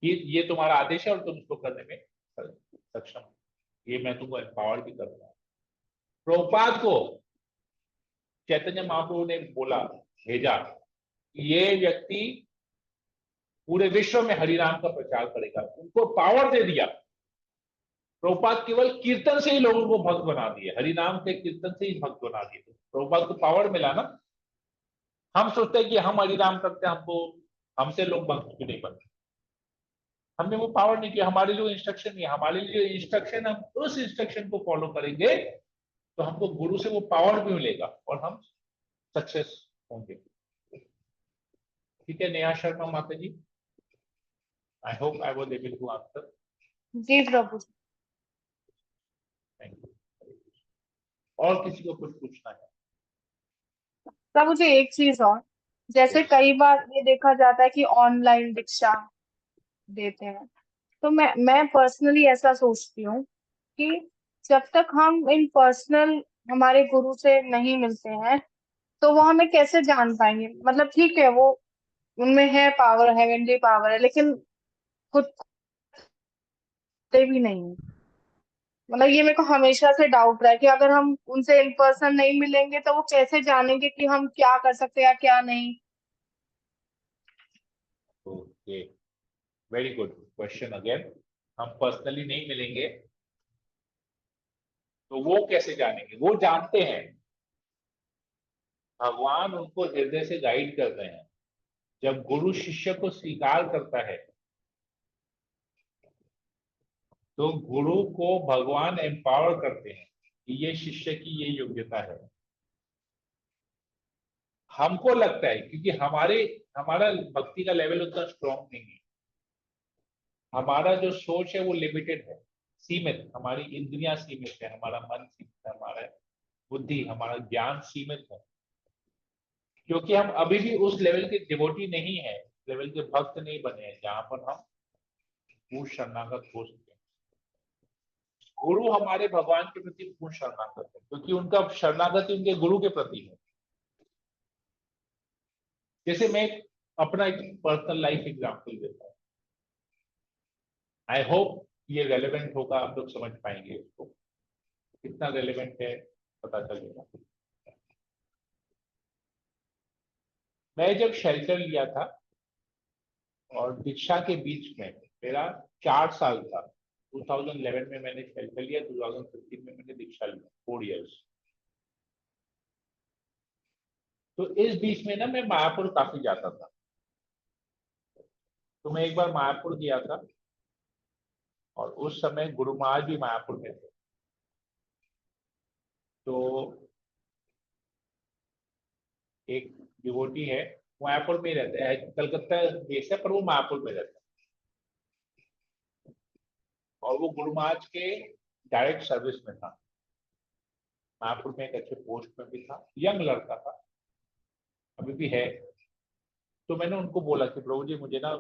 कि ये तुम्हारा आदेश है और तुम इसको करने में सक्षम हो, ये मैं तुमको एम्पावर भी करता हूँ। प्रभुपाद को चैतन्य महाप्रभु ने बोला, भेजा, ये व्यक्ति पूरे विश्व में हरिनाम का प्रचार करेगा, उनको पावर दे दिया। प्रभुपाद केवल कीर्तन से ही लोगों को भक्त बना दिए, हरिनाम के कीर्तन से ही भक्त बना दिए। प्रभुपाद को पावर मिला ना। हम सोचते हैं कि हम हरिनाम करते हैं, हमको हमसे लोग भक्त क्यों नहीं बनते। हमने वो पावर नहीं किया, हमारे जो इंस्ट्रक्शन नहीं, हमारे लिए इंस्ट्रक्शन, हम उस इंस्ट्रक्शन को फॉलो करेंगे तो हमको गुरु से वो पावर भी मिलेगा और हम सक्सेस होंगे। ठीक है नेहा शर्मा माता जी, I hope I was able to answer. जी प्रभु। Thank you. और किसी को कुछ पूछना है? प्रभु जी एक चीज और, जैसे कई बार ये देखा जाता है कि ऑनलाइन दीक्षा देते हैं, तो मैं पर्सनली ऐसा सोचती हूँ कि जब तक हम इन पर्सनल हमारे गुरु से नहीं मिलते हैं तो वो हमें कैसे जान पाएंगे। मतलब ठीक है वो उनमें है पावर, हेवनली पावर है, लेकिन खुद से भी नहीं है। मतलब ये मेरे को हमेशा से डाउट रहा है कि अगर हम उनसे इन पर्सन नहीं मिलेंगे तो वो कैसे जानेंगे कि हम क्या कर सकते हैं या क्या नहीं। Okay, very good question again. हम पर्सनली नहीं मिलेंगे तो वो कैसे जानेंगे? वो जानते हैं, भगवान उनको हृदय से गाइड कर रहे हैं। जब गुरु शिष्य को स्वीकार करता है तो गुरु को भगवान एम्पावर करते हैं कि ये शिष्य की ये योग्यता है। हमको लगता है क्योंकि हमारा भक्ति का लेवल उतना स्ट्रॉन्ग नहीं है, हमारा जो सोच है वो लिमिटेड है, सीमित, हमारी इंद्रियां सीमित है, हमारा मन सीमित है, हमारा बुद्धि, हमारा ज्ञान सीमित है। क्योंकि हम अभी भी उस लेवल के डिवोटी नहीं है, लेवल के भक्त नहीं बने हैं जहां पर हम पूर्ण शरणागत हो सकते हैं। गुरु हमारे भगवान के प्रति पूर्ण शरणागत है, क्योंकि उनका शरणागति उनके गुरु के प्रति है। जैसे मैं अपना एक पर्सनल लाइफ एग्जांपल देता हूँ, आई होप ये रेलेवेंट होगा, आप लोग समझ पाएंगे इसको, कितना रेलेवेंट है पता चलेगा। मैं जब शेल्टर लिया था और दीक्षा के बीच में मेरा 4 साल था, 2011 में मैंने शेल्टर लिया, 2015 में मैंने दीक्षा लिया, 4 इयर्स। तो इस बीच में ना मैं मायापुर काफी जाता था। तो मैं एक बार मायापुर गया था और उस समय गुरु महाराज भी मायापुर में थे। तो एक डिवोटी है, मायापुर में ही रहता है, कलकत्ता बेस है पर वो मायापुर में रहता है, और वो गुरु महाराज के डायरेक्ट सर्विस में था। मायापुर में एक अच्छे पोस्ट में भी था, यंग लड़का था, अभी भी है। तो मैंने उनको बोला कि प्रभु जी मुझे ना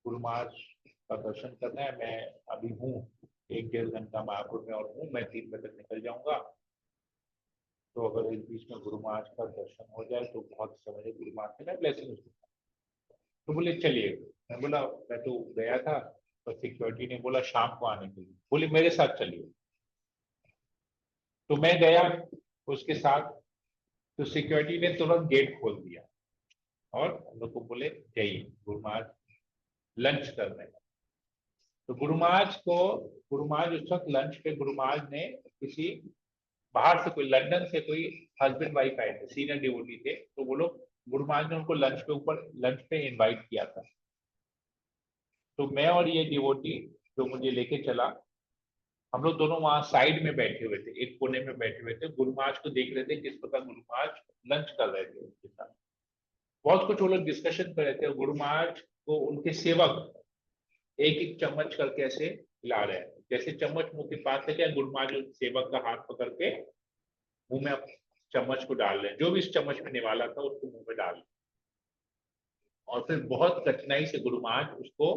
गुरु महाराज का दर्शन करना है, मैं अभी हूँ 1-1.5 घंटा मायापुर में और हूँ, मैं 3 बजे तक निकल जाऊंगा, तो अगर इस बीच में गुरु महाराज का दर्शन हो जाए तो बहुत समझे, गुरु महाराज से मैं ब्लेसिंग उसको। तो बोले चलिए। मैं बोला मैं तो गया था, तो सिक्योरिटी ने बोला शाम को आने के लिए, बोले मेरे साथ चलिए। तो मैं गया उसके साथ, तो सिक्योरिटी ने तुरंत गेट खोल दिया और हम लोग को बोले जाइए गुरु महाराज लंच कर रहे हैं। तो गुरु महाराज उस वक्त लंच पे गुरु महाराज ने किसी बाहर से, कोई लंदन से कोई हस्बैंड वाइफ आए थे, सीनियर डिवोटी थे, तो वो लोग गुरु महाराज ने उनको लंच पे इनवाइट किया था। तो मैं और ये डिवोटी जो मुझे लेके चला, हम लोग दोनों वहां साइड में बैठे हुए थे, एक कोने में बैठे हुए थे, गुरु महाराज को देख रहे थे किस प्रकार गुरु महाराज लंच कर रहे थे उनके साथ। बहुत कुछ वो लोग डिस्कशन कर रहे थे और गुरु महाराज को उनके सेवक एक एक चम्मच करके ऐसे ला रहे हैं, जैसे चम्मच मुंह के पास है क्या, गुरु महाराज सेवक का हाथ पकड़ के मुंह में चम्मच को डाल रहे हैं, जो भी इस चम्मच में निवाला था उसको मुंह में डाल, और फिर बहुत कठिनाई से गुरु महाराज उसको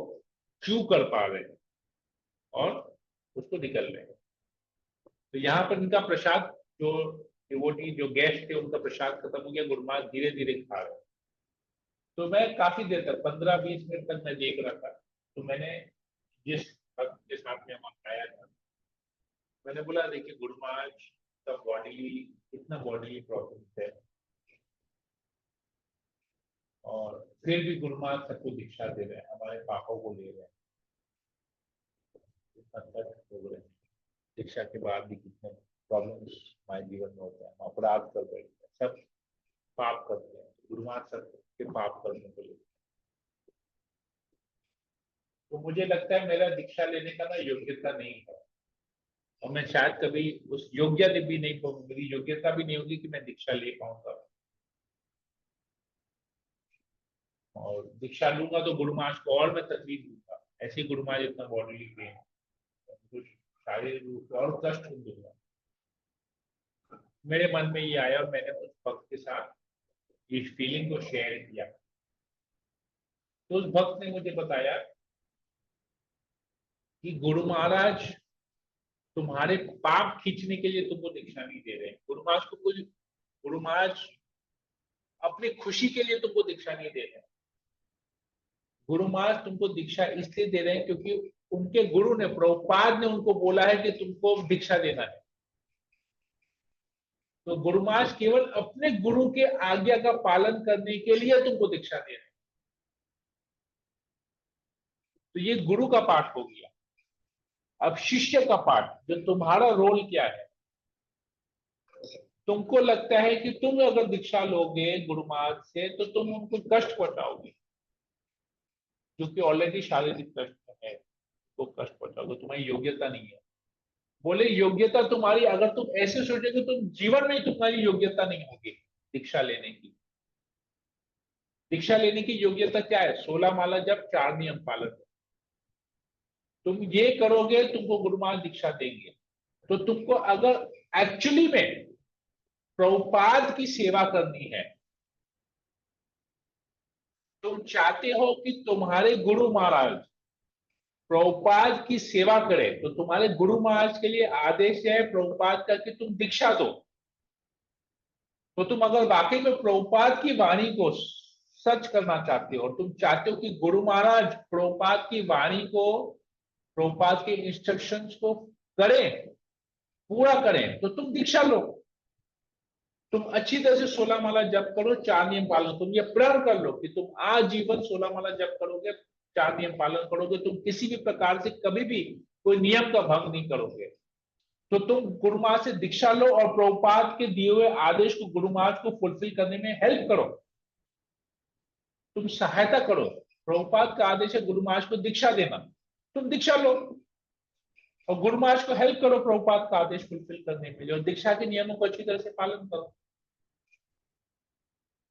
च्यू कर पा रहे हैं और उसको निकल रहे हैं। तो यहाँ पर इनका प्रसाद, जो डिवोटी जो गेस्ट थे उनका प्रसाद खत्म हो गया, गुरु महाराज धीरे धीरे खा रहे हैं। तो मैं काफी देर तक 15-20 मिनट तक मैं देख रहा था। तो मैंने जिस भक्त के साथ में वहां खाया था, मैंने बोला देखिए गुरु महाराज का इतना बॉडीली प्रॉब्लम है और फिर भी गुरु महाराज सबको दीक्षा दे रहे हैं, हमारे पापों को ले रहे हैं, दीक्षा के बाद भी कितने प्रॉब्लम्स हमारे जीवन में होते हैं, हम अपराध कर बैठते हैं, सब पाप करते हैं, गुरु महाराज सबके पाप करने को लेते हैं। तो मुझे लगता है मेरा दीक्षा लेने का ना योग्यता नहीं है, और मैं शायद कभी उस योग्य भी नहीं, मेरी योग्यता भी नहीं होगी कि मैं दीक्षा ले पाऊंगा। और दीक्षा लूंगा तो गुरु महाराज को और मैं तकलीफ दूंगा, ऐसे गुरु महाराज इतना बॉडीली पेन, शारीरिक रूप से और कष्ट दूंगा। मेरे मन में ये आया और मैंने उस भक्त के साथ इस फीलिंग को शेयर किया। तो उस भक्त ने मुझे बताया कि गुरु महाराज तुम्हारे पाप खींचने के लिए तुमको दीक्षा नहीं दे रहे हैं। गुरु महाराज अपनी खुशी के लिए तुमको दीक्षा नहीं दे रहे हैं। गुरु महाराज तुमको दीक्षा इसलिए दे रहे हैं क्योंकि उनके गुरु ने, प्रभुपाद ने उनको बोला है कि तुमको दीक्षा देना है। तो गुरु महाराज केवल अपने गुरु के आज्ञा का पालन करने के लिए तुमको दीक्षा दे रहे हैं। तो ये गुरु का पाठ हो गया। अब शिष्य का पाठ, जो तुम्हारा रोल क्या है। तुमको लगता है कि तुम अगर दीक्षा लोगे गुरु महाराज से तो तुम उनको कष्ट पहुंचाओगे, क्योंकि ऑलरेडी शारीरिक कष्ट है, तो कष्ट पहुंचाओगे, तुम्हारी योग्यता नहीं है। बोले योग्यता तुम्हारी, अगर तुम ऐसे सोचोगे तो जीवन में तुम्हारी योग्यता नहीं होगी दीक्षा लेने की। दीक्षा लेने की योग्यता क्या है? 16 माला जब 4 नियम पालन। तुम ये करोगे तुमको गुरु महाराज दीक्षा देंगे। तो तुमको अगर एक्चुअली में प्रभुपाद की सेवा करनी है तुम चाहते हो कि तुम्हारे गुरु महाराज प्रभुपाद की सेवा करें, तो तुम्हारे गुरु महाराज के लिए आदेश है प्रभुपाद का कि तुम दीक्षा दो। तो तुम अगर वाकई में प्रभुपाद की वाणी को सच करना चाहते हो और तुम चाहते हो कि गुरु महाराज प्रभुपाद की वाणी को, प्रभुपाद के इंस्ट्रक्शंस को करें, पूरा करें, तो तुम दीक्षा लो। तुम अच्छी तरह से 16 माला जप करो, 4 नियम पालन। तुम ये प्रण कर लो कि तुम आजीवन 16 माला जप करोगे, 4 नियम पालन करोगे, तुम किसी भी प्रकार से कभी भी कोई नियम का भंग नहीं करोगे। तो तुम गुरु महाराज से दीक्षा लो और प्रभुपाद के दिए हुए आदेश को, गुरु महाराज को फुलफिल करने में हेल्प करो, तुम सहायता करो। प्रभुपाद का आदेश है गुरु महाराज को दीक्षा देना, तुम दीक्षा लो और गुरु महाराज को हेल्प करो प्रभुपाद का आदेश फुलफिल करने में, जो दीक्षा के नियमों को अच्छी तरह से पालन करो।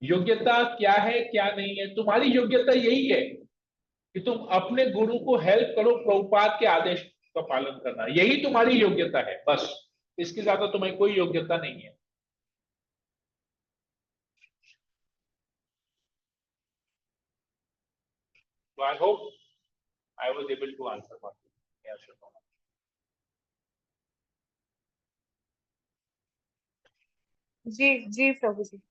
योग्यता क्या है क्या नहीं है, तुम्हारी योग्यता यही है कि तुम अपने गुरु को हेल्प करो प्रभुपाद के आदेश का पालन करना, यही तुम्हारी योग्यता है, बस। इसके ज्यादा तुम्हें कोई योग्यता नहीं है। So I hope I was able to answer one. Yeah, sure. जी जी प्रभु जी।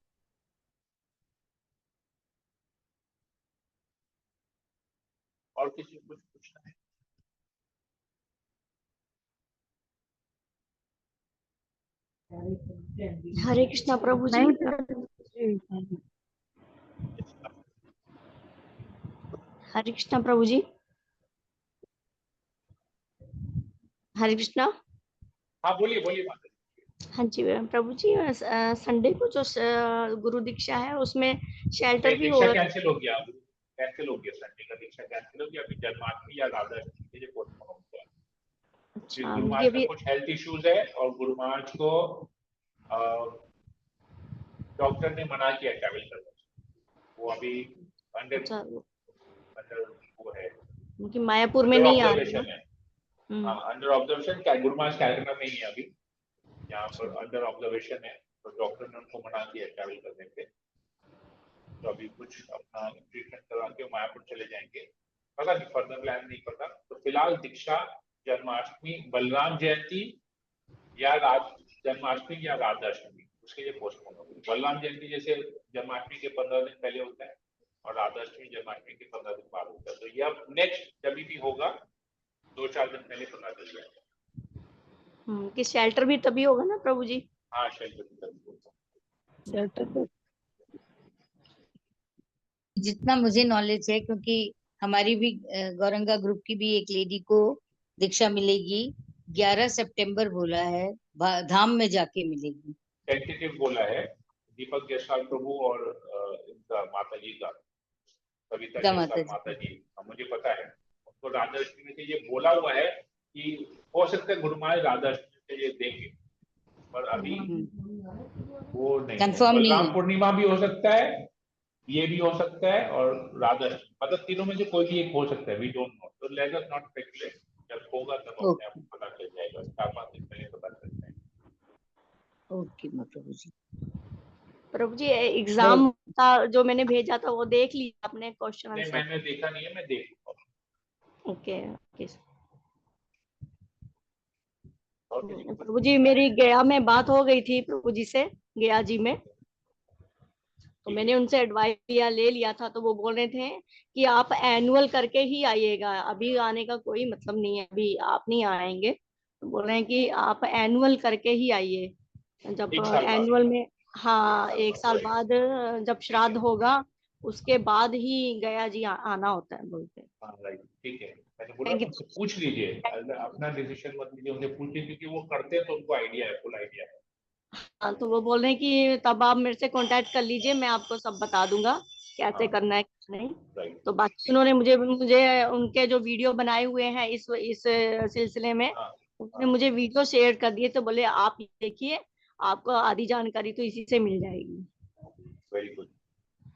और किसी को कुछ पूछना है? हरे कृष्णा प्रभु जी। हरे कृष्णा प्रभु जी। हरे कृष्णा। हाँ बोलिए बोलिए माता जी। हाँ जी प्रभु जी, संडे को जो गुरु दीक्षा है उसमें शेल्टर भी हो दीक्षा कैंसिल हो गया, कैंसिल हो गया, संडे का दीक्षा कैंसिल हो गया। अभी जन्माष्टमी या राधा अष्टमी के लिए पोस्टपोन हो गया। अच्छा, गुरु ये महाराज भी का कुछ हेल्थ इश्यूज है और गुरु महाराज को डॉक्टर ने मना किया ट्रैवल करने। वो अभी अंडर अच्छा, वो है, क्योंकि मायापुर में नहीं आ रही ऑब्जर्वेशन है। हाँ, अंडर ऑब्जर्वेशन, गुरु महाराज कैलकाटा में ही है अभी, यहाँ पर अंडर ऑब्जर्वेशन है। तो डॉक्टर ने उनको मना किया ट्रैवल करने पे, तो अभी कुछ अपना ट्रीटमेंट करवा के मायापुर चले जाएंगे। पता नहीं, फर्दर प्लान नहीं पता। तो फिलहाल दीक्षा जन्माष्टमी, बलराम जयंती या जन्माष्टमी या राधा अष्टमी, उसके लिए पोस्टपोन हो गई। बलराम जयंती जैसे जन्माष्टमी के 15 दिन पहले होता है और राधा अष्टमी जन्माष्टमी के 15 दिन बाद होता है। तो ये अब नेक्स्ट जब भी होगा 2-4 दिन पहले पता चल जाएगा। कि शेल्टर भी तभी होगा ना प्रभु जी? हाँ, शेल्टर भी तभी होगा। शेल्टर जितना मुझे नॉलेज है, क्योंकि हमारी भी गौरंगा ग्रुप की भी एक लेडी को दीक्षा मिलेगी, 11 सितंबर बोला है, धाम में जाके मिलेगी। टेंटेटिव बोला है दीपक जयसवाल प्रभु और इनका माता जी का, कविता जयसवाल माता जी, मुझे पता है उनको राधा अष्टमी से ये बोला हुआ है कि हो सकता है गुरु महाराज राधा अष्टमी से ये देंगे, पर अभी वो नहीं, कंफर्म नहीं बलराम है। पूर्णिमा भी हो सकता है, ये भी हो सकता है और राधा अष्टमी, मतलब तीनों में से कोई भी एक हो सकता है। वी डोंट नो, तो लेट अस नॉट स्पेकुलेट। जब होगा तब अपने आप पता चल जाएगा, 4-5 दिन पहले पता चल जाएगा। ओके प्रभु जी। प्रभु जी, एग्जाम का जो मैंने भेजा था वो देख लिया आपने क्वेश्चन आंसर? मैंने देखा नहीं है, मैं देख लूंगा। ओके ओके प्रभु जी, मेरी गया में बात हो गई थी प्रभु जी से, गया जी में, तो मैंने उनसे एडवाइस ले लिया था। तो वो बोल रहे थे कि आप एनुअल करके ही आइएगा, अभी आने का कोई मतलब नहीं है, अभी आप नहीं आएंगे। तो बोल रहे हैं कि आप एनुअल करके ही आइए, जब एनुअल में, हाँ 1 साल बाद जब श्राद्ध होगा उसके बाद ही गया जी आना होता है बोलते हैं। ठीक है, मैंने बोला उनसे पूछ लीजिए, अपना डिसीजन मत लीजिए, उनसे पूछिए, क्योंकि वो करते हैं तो उनको आइडिया है, फुल आइडिया है। हाँ, तो वो बोल रहे हैं कि तब आप मेरे से कांटेक्ट कर लीजिए, मैं आपको सब बता दूंगा कैसे करना है क्या नहीं। तो बाकी उन्होंने मुझे उनके जो वीडियो बनाए हुए हैं इस सिलसिले में, उन्होंने मुझे वीडियो शेयर कर दिए। तो बोले आप देखिए, आपको आधी जानकारी तो इसी से मिल जाएगी। Very good.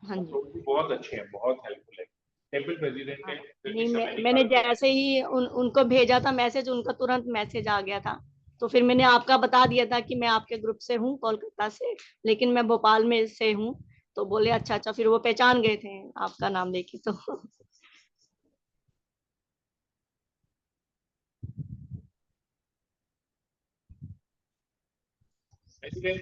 हाँ जी, बहुत अच्छे हैं, बहुत हेल्पफुल है, टेंपल प्रेसिडेंट है। नहीं, मैंने जैसे ही उनको भेजा था मैसेज, उनका तुरंत मैसेज आ गया था। तो फिर मैंने आपका बता दिया था कि मैं आपके ग्रुप से हूँ कोलकाता से, लेकिन मैं भोपाल में से हूँ। तो बोले अच्छा अच्छा, फिर वो पहचान गए थे आपका नाम देखे तो। प्रेसिडेंट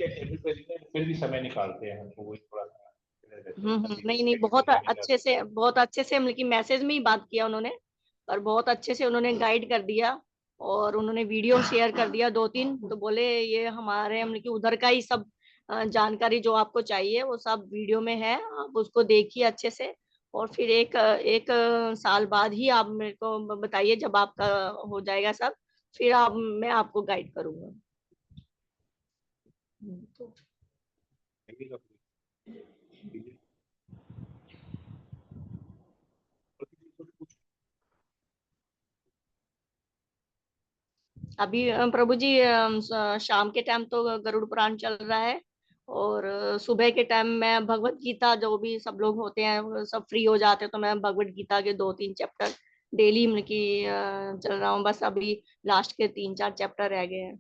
फिर भी समय निकालते हैं, हमको वही थोड़ा सा रहता है, सभी नहीं नहीं, डिस्ट्रिक्ट में नहीं जाते। बहुत अच्छे से मतलब कि मैसेज में ही बात किया उन्होंने, और बहुत अच्छे से उन्होंने गाइड कर दिया, और उन्होंने वीडियो शेयर कर दिया दो तीन, तो बोले ये हमारे मतलब कि उधर का ही सब जानकारी जो आपको चाहिए वो सब वीडियो में है, आप उसको देखिए अच्छे से, और फिर एक साल बाद ही आप मेरे को बताइए जब आपका हो जाएगा सब, फिर आप मैं आपको गाइड करूंगा। तो देखिएगा, कीजिए। अभी प्रभु जी शाम के टाइम तो गरुड़ पुराण चल रहा है, और सुबह के टाइम मैं भगवत गीता, जो भी सब लोग होते हैं वो सब फ्री हो जाते हैं, तो मैं भगवत गीता के 2-3 चैप्टर डेली मतलब कि चल रहा हूँ। बस अभी लास्ट के 3-4 चैप्टर रह गए हैं,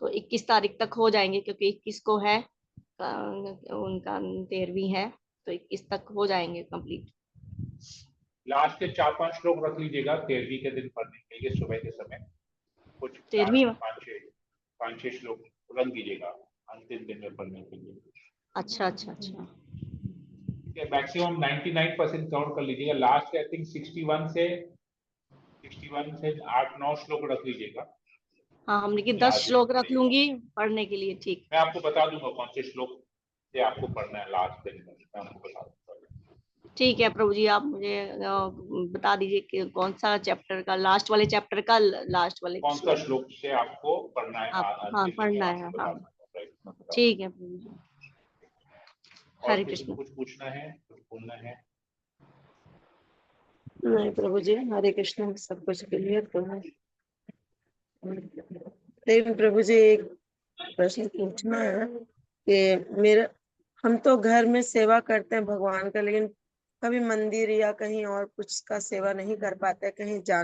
तो 21 तारीख तक हो जाएंगे, क्योंकि 21 को है उनका 13वीं है, तो 21 तक हो जाएंगे कंप्लीट। लास्ट के 4-5 श्लोक रख लीजिएगा 13वीं के दिन पढ़ने के लिए सुबह के समय, कुछ 13वीं। 5-6 श्लोक रख दीजिएगा अंतिम दिन में पढ़ने के लिए। अच्छा अच्छा अच्छा। मैक्सिमम 99% काउंट कर लीजिएगा, लास्ट आई थिंक 61 से 8-9 श्लोक रख लीजिएगा। हाँ, हमने की उसके 10 आगे श्लोक रख पढ़ेगा। लूंगी पढ़ने के लिए, ठीक। मैं आपको बता दूंगा कौन से श्लोक से आपको पढ़ना है लास्ट दिन में, मैं आपको बता दूंगा। ठीक है प्रभु जी, आप मुझे बता दीजिए कि कौन सा चैप्टर का लास्ट वाले चैप्टर का लास्ट वाले कौन सा श्लोक श्लोक से आपको पढ़ना है आप, हाँ अंतिम दिन में पढ़ना है, आपको हाँ बता दूंगा। राइट, मैं बता ठीक है प्रभु जी। दूंगा। और हरे किसी को कृष्ण। कुछ पूछना है, कुछ बोलना है? नहीं प्रभु जी, हरे कृष्ण, सब कुछ क्लियर तो है। लेकिन प्रभु जी एक प्रश्न पूछना है कि मेरा हम तो घर में सेवा करते हैं भगवान का, लेकिन कभी मंदिर या कहीं और कुछ का सेवा नहीं कर पाते, कहीं जा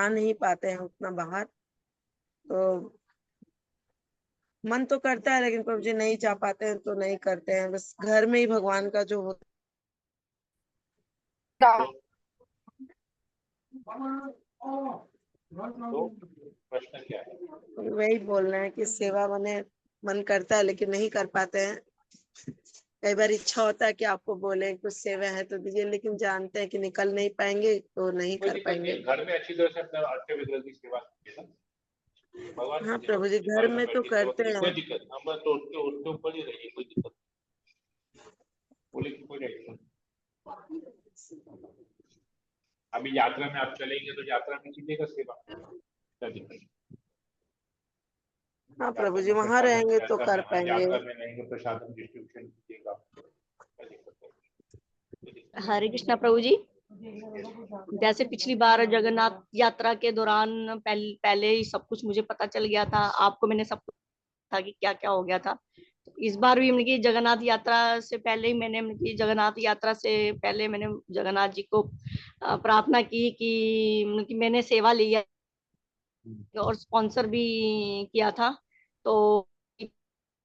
नहीं पाते हैं उतना बाहर, तो मन तो करता है लेकिन प्रभु जी नहीं जा पाते हैं तो नहीं करते हैं, बस घर में ही भगवान का जो होता तो प्रश्न क्या है? है वही बोल रहे हैं कि सेवा बने मन करता है लेकिन नहीं कर पाते हैं। कई बार इच्छा होता है कि आपको बोले कुछ सेवा है तो दीजिए, लेकिन जानते हैं कि निकल नहीं पाएंगे तो नहीं कोई कर दिक्कत नहीं पाएंगे। है, घर में अच्छी तरह से अपने अर्थ विग्रह की सेवा कीजिए ना, भगवान हाँ की सेवा प्रभु जी, कीजिए, घर घर में में बैठ तो के सेवा करते कीजिए, कोई हैं। दिक्कत नहीं, हम तो उसके ऊपर ही रहिए, कोई दिक्कत नहीं, बोले कि कोई नहीं। अभी यात्रा में आप चलेंगे तो यात्रा में कीजिएगा सेवा, क्या दिक्कत है? हाँ प्रभु यात्रा जी, में वहां प्रसादम, रहेंगे तो कर पाएंगे। यात्रा में रहेंगे प्रसादम डिस्ट्रीब्यूशन कीजिएगा, क्या दिक्कत है? कोई दिक्कत हरे कृष्णा प्रभु जी। नहीं। Yes. जैसे पिछली बार जगन्नाथ यात्रा के दौरान पहले ही सब कुछ मुझे पता चल गया था, आपको मैंने सब कुछ था कि क्या क्या हो गया था। इस बार भी मतलब कि जगन्नाथ यात्रा से पहले ही मैंने मतलब कि जगन्नाथ यात्रा से पहले मैंने जगन्नाथ जी को प्रार्थना की कि मतलब कि मैंने सेवा ली है और स्पॉन्सर भी किया था, तो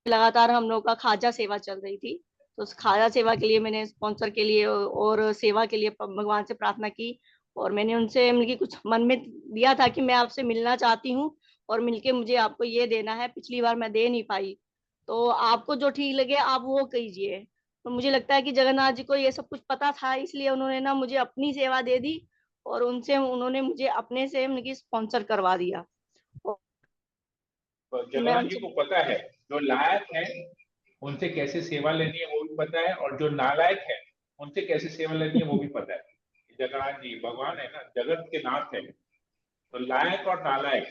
लगातार हम लोग का खाजा सेवा चल रही थी, तो उस खाजा सेवा के लिए मैंने स्पॉन्सर के लिए और सेवा के लिए भगवान से प्रार्थना की, और मैंने उनसे मतलब कि कुछ मन में दिया था कि मैं आपसे मिलना चाहती हूँ, और मिलके मुझे आपको ये देना है, पिछली बार मैं दे नहीं पाई, तो आपको जो ठीक लगे आप वो कीजिए। तो मुझे लगता है कि जगन्नाथ जी को ये सब कुछ पता था, इसलिए उन्होंने ना मुझे अपनी सेवा दे दी, और उनसे उन्होंने मुझे अपने से मतलब कि स्पॉन्सर करवा दिया। और मैं जगन्नाथ जी उनसे को पता है जो लायक है उनसे कैसे सेवा लेनी है वो भी पता है, और जो नालायक है उनसे कैसे सेवा लेनी है वो भी पता है। जगन्नाथ जी भगवान है ना, जगत के नाथ है, तो लायक और नालायक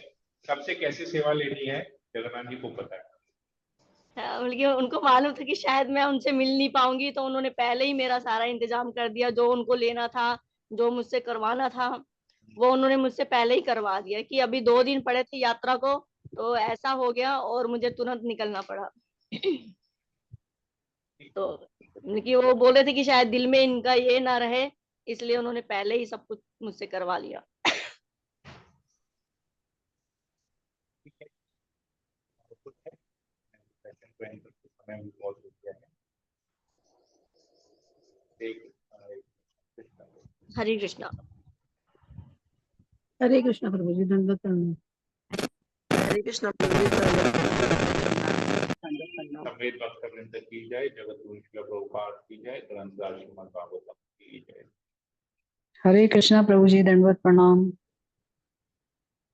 सबसे कैसे सेवा लेनी है जगन्नाथ जी को पता है। बल्कि उनको मालूम था कि शायद मैं उनसे मिल नहीं पाऊंगी, तो उन्होंने पहले ही मेरा सारा इंतजाम कर दिया, जो उनको लेना था, जो मुझसे करवाना था, वो उन्होंने मुझसे पहले ही करवा दिया, कि अभी 2 दिन पड़े थे यात्रा को, तो ऐसा हो गया और मुझे तुरंत निकलना पड़ा। तो कि वो बोल रहे थे कि शायद दिल में इनका ये ना रहे, इसलिए उन्होंने पहले ही सब कुछ मुझसे करवा लिया। ठीक है, और कुछ है? सेशन को एंड करते समय भी बहुत हो गया है। हरे कृष्णा। हरे कृष्णा प्रभु जी, दंडवत प्रणाम। हरे कृष्ण प्रभु जी, दंडवत प्रणाम। सफेद भक्तवृंद की जय, जगत गुरु श्रील प्रभुपाद की जय, ग्रंथराज श्रीमद् भागवतम की जय। हरे कृष्णा प्रभु जी, दंडवत प्रणाम।